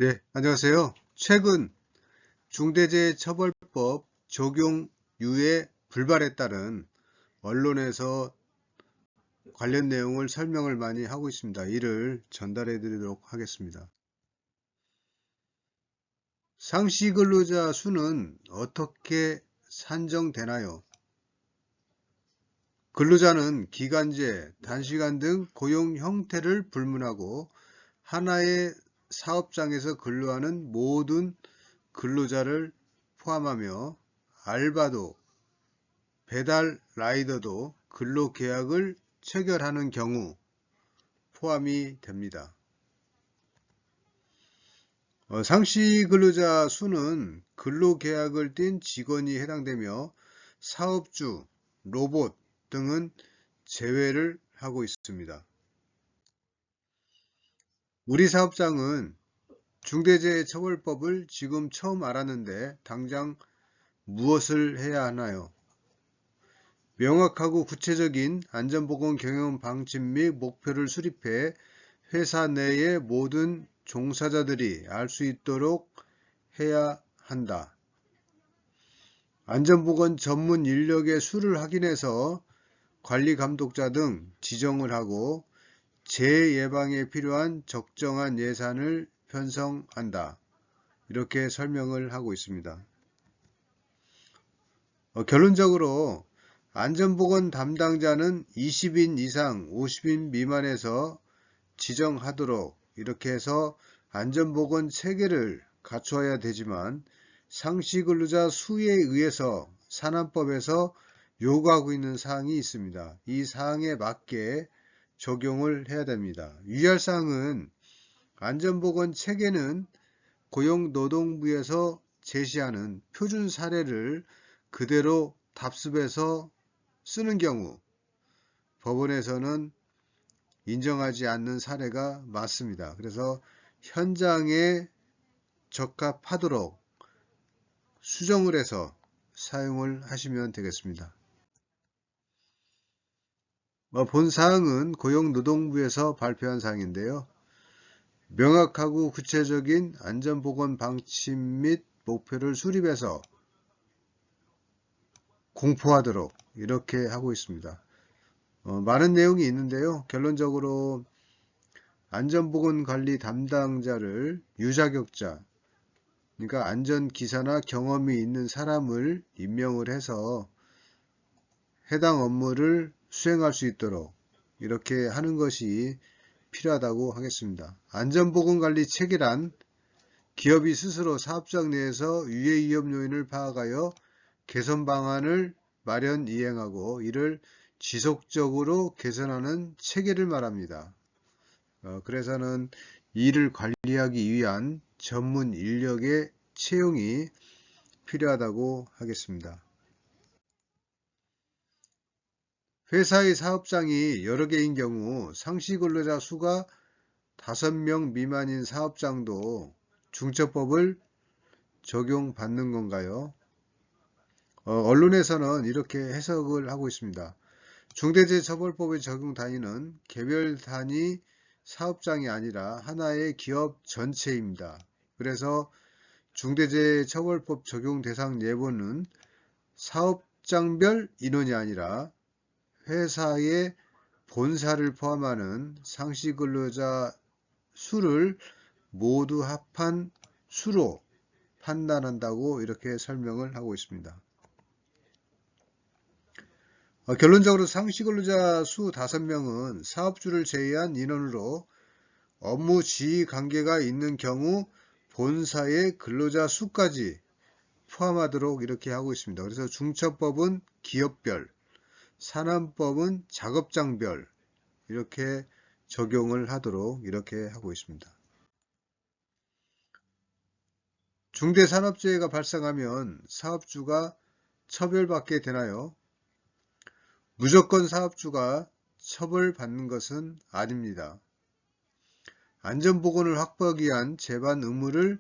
네, 안녕하세요. 최근 중대재해처벌법 적용 유예 불발에 따른 언론에서 관련 내용을 설명을 많이 하고 있습니다. 이를 전달해 드리도록 하겠습니다. 상시 근로자 수는 어떻게 산정되나요? 근로자는 기간제, 단시간 등 고용 형태를 불문하고 하나의 사업장에서 근로하는 모든 근로자를 포함하며 알바도, 배달 라이더도 근로계약을 체결하는 경우 포함이 됩니다. 상시 근로자 수는 근로계약을 띈 직원이 해당되며 사업주, 로봇 등은 제외를 하고 있습니다. 우리 사업장은 중대재해처벌법을 지금 처음 알았는데 당장 무엇을 해야 하나요? 명확하고 구체적인 안전보건 경영 방침 및 목표를 수립해 회사 내의 모든 종사자들이 알 수 있도록 해야 한다. 안전보건 전문 인력의 수를 확인해서 관리감독자 등 지정을 하고 재예방에 필요한 적정한 예산을 편성한다. 이렇게 설명을 하고 있습니다. 결론적으로 안전보건 담당자는 20인 이상 50인 미만에서 지정하도록 이렇게 해서 안전보건 체계를 갖추어야 되지만 상시 근로자 수에 의해서 산안법에서 요구하고 있는 사항이 있습니다. 이 사항에 맞게 적용을 해야 됩니다. 유의할 사항은 안전보건 체계는 고용노동부에서 제시하는 표준 사례를 그대로 답습해서 쓰는 경우 법원에서는 인정하지 않는 사례가 많습니다. 그래서 현장에 적합하도록 수정을 해서 사용을 하시면 되겠습니다. 본 사항은 고용노동부에서 발표한 사항인데요. 명확하고 구체적인 안전보건 방침 및 목표를 수립해서 공포하도록 이렇게 하고 있습니다. 많은 내용이 있는데요. 결론적으로 안전보건관리 담당자를 유자격자, 그러니까 안전기사나 경험이 있는 사람을 임명을 해서 해당 업무를 수행할 수 있도록 이렇게 하는 것이 필요하다고 하겠습니다. 안전보건관리 체계란 기업이 스스로 사업장 내에서 유해위험 요인을 파악하여 개선 방안을 마련 이행하고 이를 지속적으로 개선하는 체계를 말합니다. 그래서는 이를 관리하기 위한 전문 인력의 채용이 필요하다고 하겠습니다. 회사의 사업장이 여러 개인 경우 상시 근로자 수가 5명 미만인 사업장도 중처법을 적용받는 건가요? 언론에서는 이렇게 해석을 하고 있습니다. 중대재해처벌법의 적용 단위는 개별 단위 사업장이 아니라 하나의 기업 전체입니다. 그래서 중대재해처벌법 적용 대상 예보는 사업장별 인원이 아니라 회사의 본사를 포함하는 상시 근로자 수를 모두 합한 수로 판단한다고 이렇게 설명을 하고 있습니다. 결론적으로 상시 근로자 수 5명은 사업주를 제외한 인원으로 업무 지휘 관계가 있는 경우 본사의 근로자 수까지 포함하도록 이렇게 하고 있습니다. 그래서 중처법은 기업별, 산안법은 작업장별 이렇게 적용을 하도록 이렇게 하고 있습니다. 중대산업재해가 발생하면 사업주가 처벌받게 되나요? 무조건 사업주가 처벌받는 것은 아닙니다. 안전보건을 확보하기 위한 제반 의무를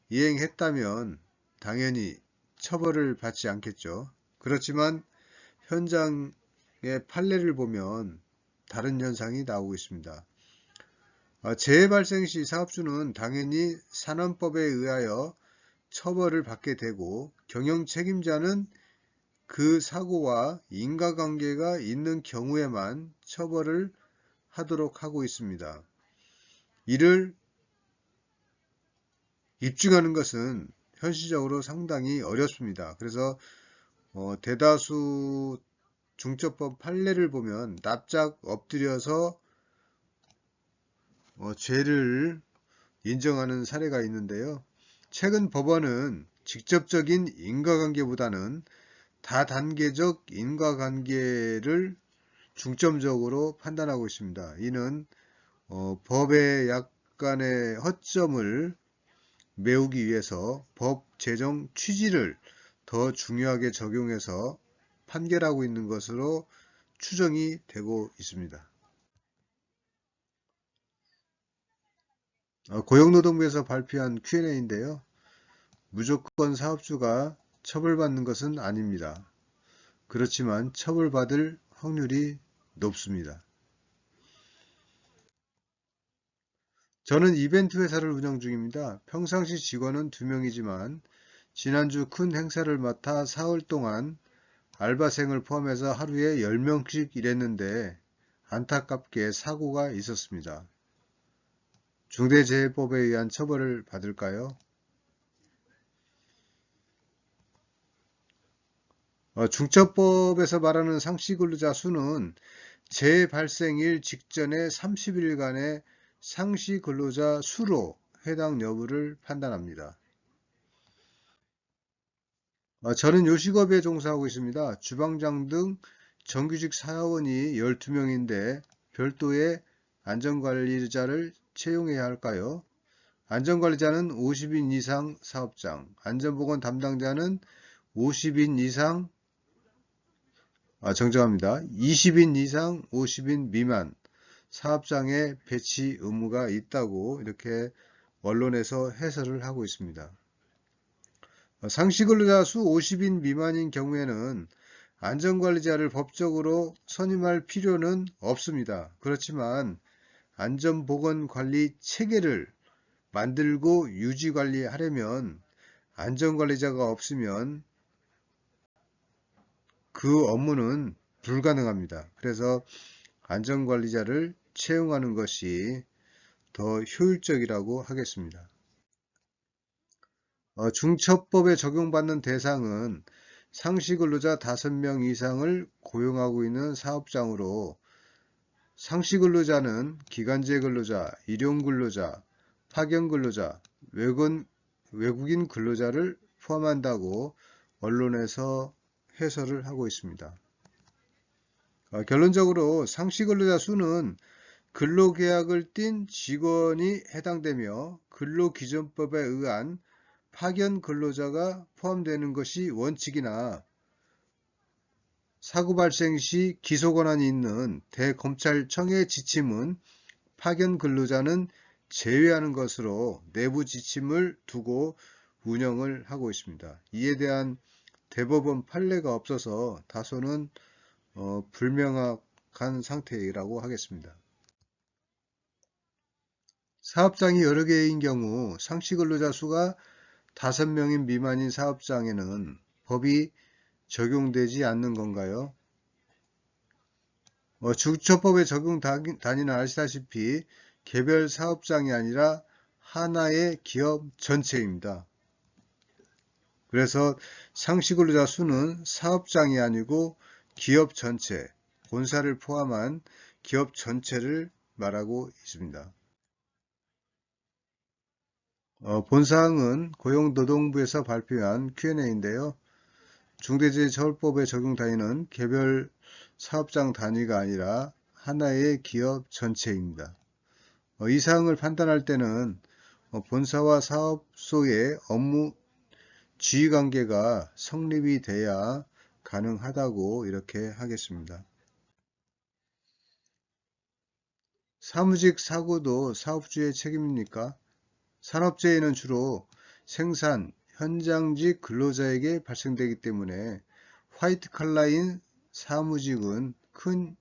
이행했다면 당연히 처벌을 받지 않겠죠. 그렇지만 현장의 판례를 보면 다른 현상이 나오고 있습니다. 재해 발생 시 사업주는 당연히 산안법에 의하여 처벌을 받게 되고 경영 책임자는 그 사고와 인과관계가 있는 경우에만 처벌을 하도록 하고 있습니다. 이를 입증하는 것은 현실적으로 상당히 어렵습니다. 그래서 대다수 중처법 판례를 보면 납작 엎드려서 죄를 인정하는 사례가 있는데요. 최근 법원은 직접적인 인과관계보다는 다단계적 인과관계를 중점적으로 판단하고 있습니다. 이는 법의 약간의 허점을 메우기 위해서 법 제정 취지를 더 중요하게 적용해서 판결하고 있는 것으로 추정이 되고 있습니다. 고용노동부에서 발표한 Q&A인데요. 무조건 사업주가 처벌받는 것은 아닙니다. 그렇지만 처벌받을 확률이 높습니다. 저는 이벤트 회사를 운영 중입니다. 평상시 직원은 2명이지만 지난주 큰 행사를 맡아 사흘 동안 알바생을 포함해서 하루에 10명씩 일했는데 안타깝게 사고가 있었습니다. 중대재해법에 의한 처벌을 받을까요? 중처법에서 말하는 상시근로자 수는 재해 발생일 직전의 30일간의 상시근로자 수로 해당 여부를 판단합니다. 저는 요식업에 종사하고 있습니다. 주방장 등 정규직 사원이 12명인데 별도의 안전관리자를 채용해야 할까요? 안전관리자는 50인 이상 사업장, 안전보건 담당자는 50인 이상, 정정합니다. 20인 이상 50인 미만 사업장에 배치 의무가 있다고 이렇게 언론에서 해설을 하고 있습니다. 상시근로자 수 50인 미만인 경우에는 안전관리자를 법적으로 선임할 필요는 없습니다. 그렇지만 안전보건관리 체계를 만들고 유지관리하려면 안전관리자가 없으면 그 업무는 불가능합니다. 그래서 안전관리자를 채용하는 것이 더 효율적이라고 하겠습니다. 중처법에 적용받는 대상은 상시근로자 5명 이상을 고용하고 있는 사업장으로 상시근로자는 기간제 근로자, 일용근로자, 파견근로자, 외국인 근로자를 포함한다고 언론에서 해설을 하고 있습니다. 결론적으로 상시근로자 수는 근로계약을 띈 직원이 해당되며 근로기준법에 의한 파견 근로자가 포함되는 것이 원칙이나 사고 발생 시 기소 권한이 있는 대검찰청의 지침은 파견 근로자는 제외하는 것으로 내부 지침을 두고 운영을 하고 있습니다. 이에 대한 대법원 판례가 없어서 다소는 불명확한 상태라고 하겠습니다. 사업장이 여러 개인 경우 상시근로자 수가 5명인 미만인 사업장에는 법이 적용되지 않는 건가요? 중처법의 적용 단위는 아시다시피 개별 사업장이 아니라 하나의 기업 전체입니다. 그래서 상시근로자 수는 사업장이 아니고 기업 전체, 본사를 포함한 기업 전체를 말하고 있습니다. 본사항은 고용노동부에서 발표한 Q&A인데요. 중대재해처벌법의 적용 단위는 개별 사업장 단위가 아니라 하나의 기업 전체입니다. 이 사항을 판단할 때는 본사와 사업소의 업무 지휘관계가 성립이 돼야 가능하다고 이렇게 하겠습니다. 사무직 사고도 사업주의 책임입니까? 산업재해는 주로 생산, 현장직 근로자에게 발생되기 때문에 화이트 칼라인 사무직은 큰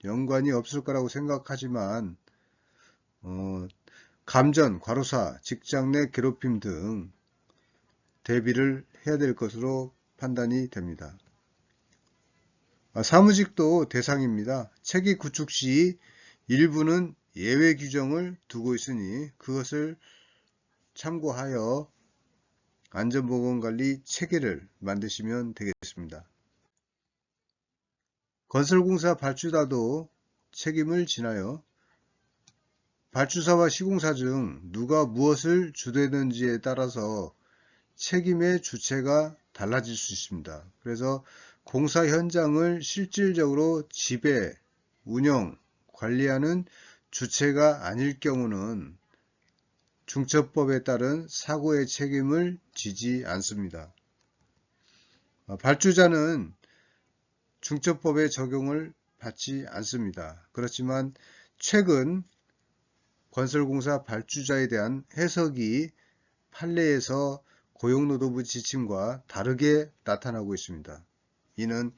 연관이 없을 거라고 생각하지만 감전, 과로사, 직장 내 괴롭힘 등 대비를 해야 될 것으로 판단이 됩니다. 사무직도 대상입니다. 체계 구축 시 일부는 예외 규정을 두고 있으니 그것을 참고하여 안전보건관리 체계를 만드시면 되겠습니다. 건설공사 발주자도 책임을 지나요. 발주사와 시공사 중 누가 무엇을 주도했는지에 따라서 책임의 주체가 달라질 수 있습니다. 그래서 공사 현장을 실질적으로 지배, 운영, 관리하는 주체가 아닐 경우는 중처법에 따른 사고의 책임을 지지 않습니다. 발주자는 중처법의 적용을 받지 않습니다. 그렇지만 최근 건설공사 발주자에 대한 해석이 판례에서 고용노동부 지침과 다르게 나타나고 있습니다. 이는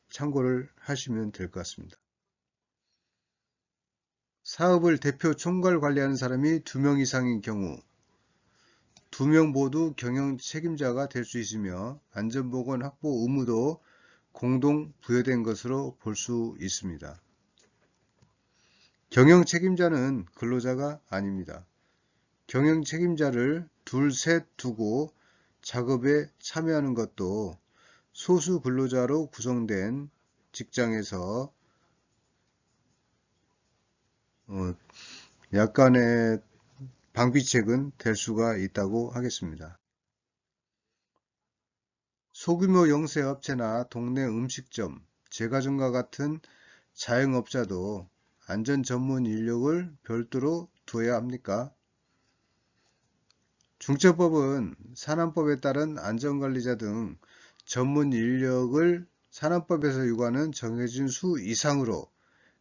참고를 하시면 될 것 같습니다. 사업을 대표 총괄 관리하는 사람이 2명 이상인 경우 2명 모두 경영 책임자가 될 수 있으며 안전보건 확보 의무도 공동 부여된 것으로 볼 수 있습니다. 경영 책임자는 근로자가 아닙니다. 경영 책임자를 둘, 셋 두고 작업에 참여하는 것도 소수 근로자로 구성된 직장에서 약간의 방비책은 될 수가 있다고 하겠습니다. 소규모 영세업체나 동네 음식점, 제과점과 같은 자영업자도 안전 전문 인력을 별도로 두어야 합니까? 중처법은 산안법에 따른 안전관리자 등 전문 인력을 산안법에서 요구하는 정해진 수 이상으로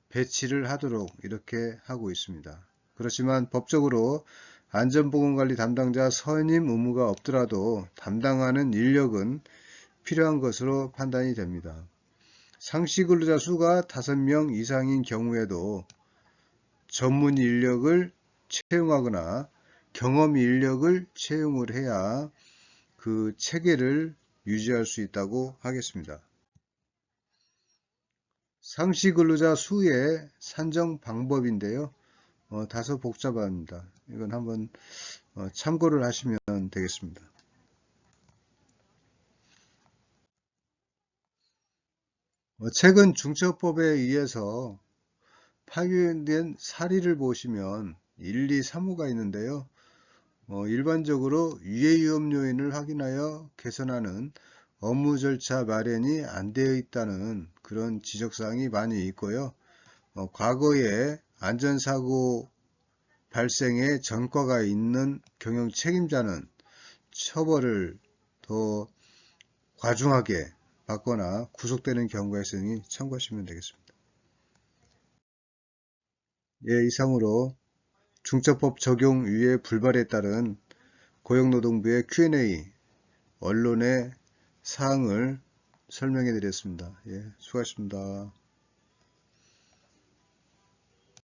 배치를 하도록 이렇게 하고 있습니다. 그렇지만 법적으로 안전보건관리 담당자 선임 의무가 없더라도 담당하는 인력은 필요한 것으로 판단이 됩니다. 상시 근로자 수가 5명 이상인 경우에도 전문 인력을 채용하거나 경험 인력을 채용을 해야 그 체계를 유지할 수 있다고 하겠습니다. 상시 근로자 수의 산정 방법인데요. 다소 복잡합니다. 이건 한번 참고를 하시면 되겠습니다. 최근 중처법에 의해서 파견된 사례를 보시면 1, 2, 3호가 있는데요. 일반적으로 유해위험 요인을 확인하여 개선하는 업무 절차 마련이 안 되어 있다는 그런 지적사항이 많이 있고요. 과거에 안전사고 발생의 전과가 있는 경영 책임자는 처벌을 더 과중하게 받거나 구속되는 경우가 있으니 참고하시면 되겠습니다. 예, 이상으로 중처법 적용 유예 불발에 따른 고용노동부의 Q&A 언론의 사항을 설명해 드렸습니다. 예, 수고하셨습니다.